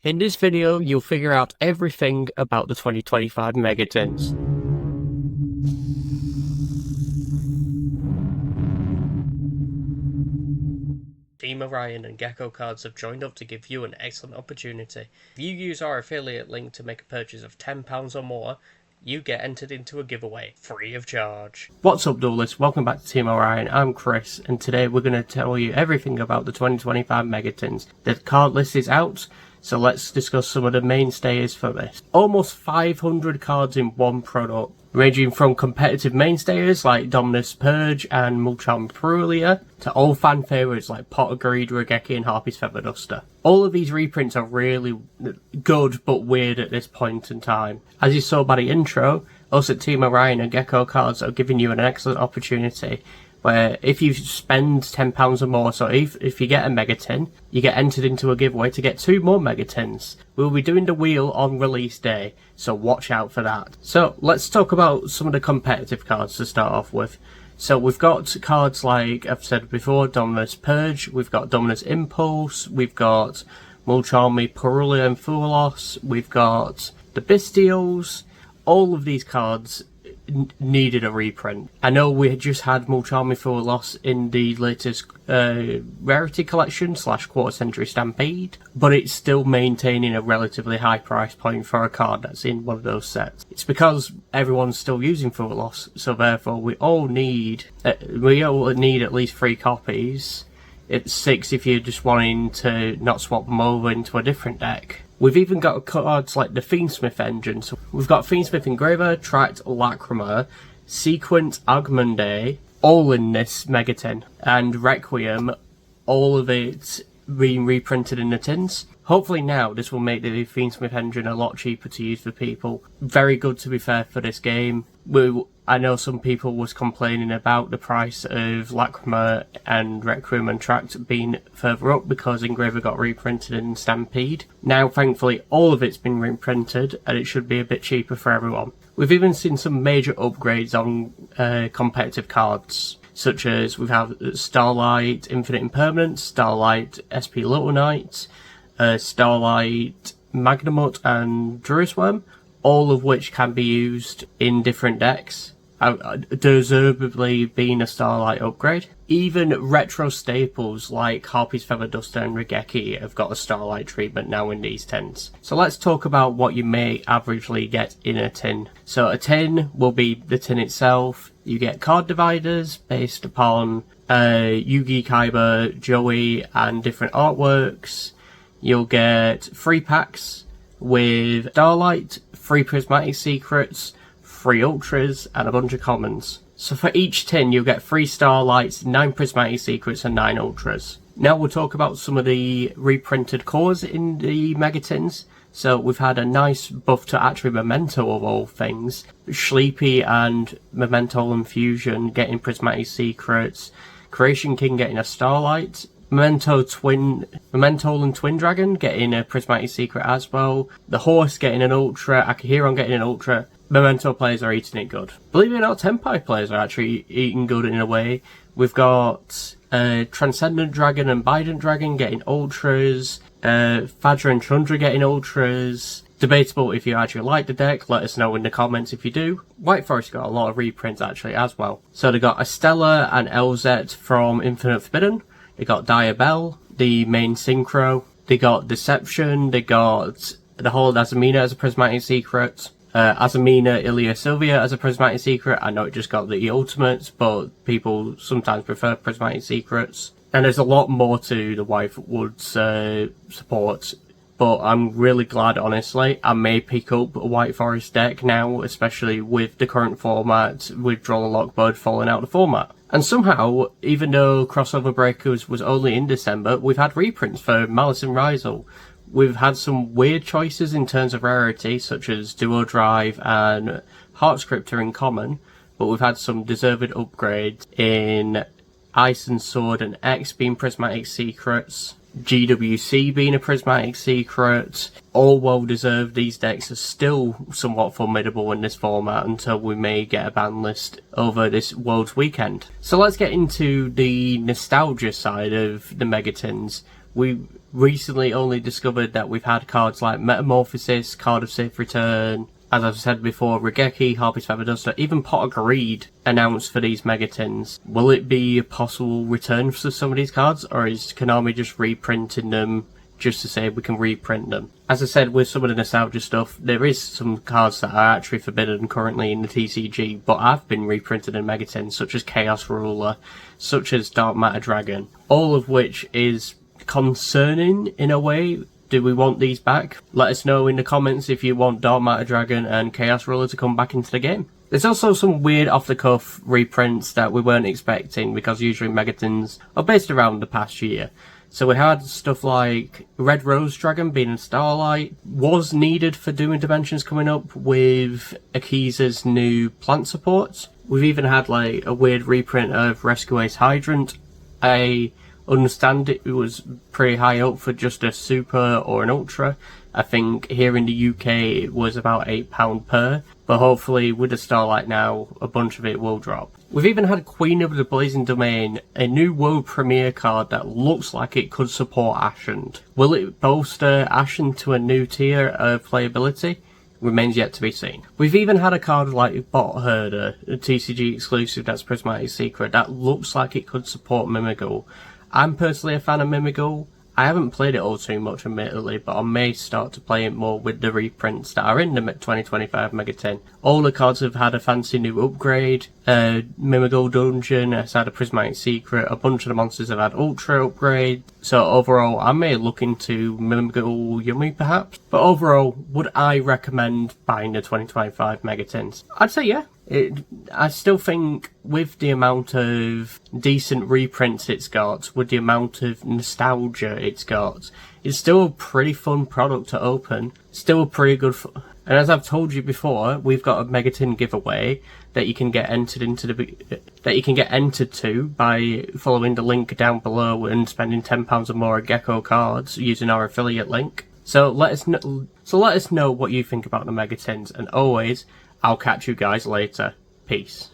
In this video, you'll figure out everything about the 2025 Megatins. Team Orion and Gecko cards have joined up to give you an excellent opportunity. If you use our affiliate link to make a purchase of £10 or more, you get entered into a giveaway, free of charge. What's up, duelists? Welcome back to Team Orion. I'm Chris, and today we're going to tell you everything about the 2025 Megatins. The card list is out, so let's discuss some of the mainstays for this. Almost 500 cards in one product, ranging from competitive mainstays like Dominus Purge and Mulcharm Perulia, to old fan favourites like Potter Greed, Regeki and Harpy's Feather Duster. All of these reprints are really good but weird at this point in time. As you saw by the intro, us at Team Orion and Gecko Cards are giving you an excellent opportunity where if you spend £10 or more, so if you get a Megatin, you get entered into a giveaway to get 2 more Megatins. We'll be doing the wheel on release day, so watch out for that. So let's talk about some of the competitive cards to start off with. So we've got cards like I've said before, Dominus Purge, we've got Dominus Impulse, we've got Mulcharmy Perulia and Fuelos, we've got the Bestials. All of these cards needed a reprint. I know we just had Mulcharmy Fuelos in the latest Rarity Collection / Quarter Century Stampede, but it's still maintaining a relatively high price point for a card that's in one of those sets. It's because everyone's still using Fuelos, so therefore we all need at least 3 copies. It's 6 if you're just wanting to not swap them over into a different deck. We've even got cards like the Fiendsmith engine. So we've got Fiendsmith Engraver, Tract Lacrima, Sequent Agmunde, all in this Megatin, and Requiem, all of it being reprinted in the tins. Hopefully now this will make the Fiendsmith engine a lot cheaper to use for people. Very good, to be fair, for this game. I know some people was complaining about the price of Lacrima and Requiem and Tract being further up because Engraver got reprinted in Stampede. Now thankfully all of it's been reprinted and it should be a bit cheaper for everyone. We've even seen some major upgrades on competitive cards, such as we have Starlight Infinite Impermanence, Starlight SP Little Knight, Starlight Magnamut and Druisworm, all of which can be used in different decks, deservedly being a Starlight upgrade. Even retro staples like Harpy's Feather Duster and Regeki have got a Starlight treatment now in these tins. So let's talk about what you may averagely get in a tin. So a tin will be the tin itself. You get card dividers based upon Yugi, Kaiba, Joey and different artworks. You'll get 3 packs with Starlight, 3 Prismatic Secrets, 3 Ultras, and a bunch of commons. So for each tin you'll get 3 Starlights, 9 Prismatic Secrets, and 9 Ultras. Now we'll talk about some of the reprinted cores in the Megatins. So we've had a nice buff to actually Memento of all things. Sleepy and Memento and Fusion getting Prismatic Secrets. Creation King getting a Starlight. Memento and Twin Dragon getting a Prismatic Secret as well. The Horse getting an Ultra. Akihiron getting an Ultra. Memento players are eating it good. Believe it or not, Tenpai players are actually eating good in a way. We've got Transcendent Dragon and Bident Dragon getting Ultras. Fadra and Chandra getting Ultras. Debatable if you actually like the deck, let us know in the comments if you do. White Forest got a lot of reprints actually as well. So they got Estella and Elzet from Infinite Forbidden. They got Diabell, the main synchro. They got Deception. They got the whole Azamina as a Prismatic Secret. Azamina Ilya Sylvia as a Prismatic Secret. I know it just got the ultimates, but people sometimes prefer Prismatic Secrets. And there's a lot more to the White Woods support. But I'm really glad, honestly. I may pick up a White Forest deck now, especially with the current format, with Draw the Lockbird falling out of the format. And somehow, even though Crossover Breakers was only in December, we've had reprints for Malice and Rizal. We've had some weird choices in terms of rarity, such as Duo Drive and Heartscriptor in common, but we've had some deserved upgrades in Ice and Sword and X being Prismatic Secrets, GWC being a Prismatic Secret. All well deserved. These decks are still somewhat formidable in this format until we may get a ban list over this World's Weekend. So let's get into the nostalgia side of the Megatins. recently only discovered that we've had cards like Metamorphosis, Card of Safe Return, as I've said before, Regeki, Harpy's Feather Duster, even Pot of Greed announced for these megatins. Will it be a possible return for some of these cards, or is Konami just reprinting them just to say we can reprint them? As I said, with some of the nostalgia stuff, there is some cards that are actually forbidden currently in the TCG, but have been reprinted in megatins, such as Chaos Ruler, such as Dark Matter Dragon, all of which is concerning in a way. Do we want these back? Let us know in the comments if you want Dark Matter Dragon and Chaos Ruler to come back into the game. There's also some weird off-the-cuff reprints that we weren't expecting, because usually megatins are based around the past year. So we had stuff like Red Rose Dragon being in Starlight, was needed for Doom and Dimensions coming up with Akiza's new plant supports. We've even had like a weird reprint of Rescue Ace Hydrant. I understand it was pretty high up for just a super or an ultra. I think here in the UK it was about £8 per, but hopefully with the Starlight now, a bunch of it will drop. We've even had Queen of the Blazing Domain, a new world premiere card that looks like it could support Ashen. Will it bolster Ashen to a new tier of playability? Remains yet to be seen. We've even had a card like Bot Herder, a TCG exclusive that's Prismatic Secret, that looks like it could support Mimigul. I'm personally a fan of Mimigul. I haven't played it all too much, admittedly, but I may start to play it more with the reprints that are in the 2025 Megatin. All the cards have had a fancy new upgrade. Mimigul Dungeon has had a Prismatic Secret. A bunch of the monsters have had Ultra upgrade. So overall, I may look into Mimigul Yummy perhaps. But overall, would I recommend buying the 2025 Megatins? I'd say yeah. I still think with the amount of decent reprints it's got, with the amount of nostalgia it's got, it's still a pretty fun product to open. Still a pretty good and as I've told you before, we've got a Megatin giveaway that you can get entered to by following the link down below and spending £10 or more at Gecko Cards using our affiliate link. So let us know what you think about the Megatins, and always, I'll catch you guys later. Peace.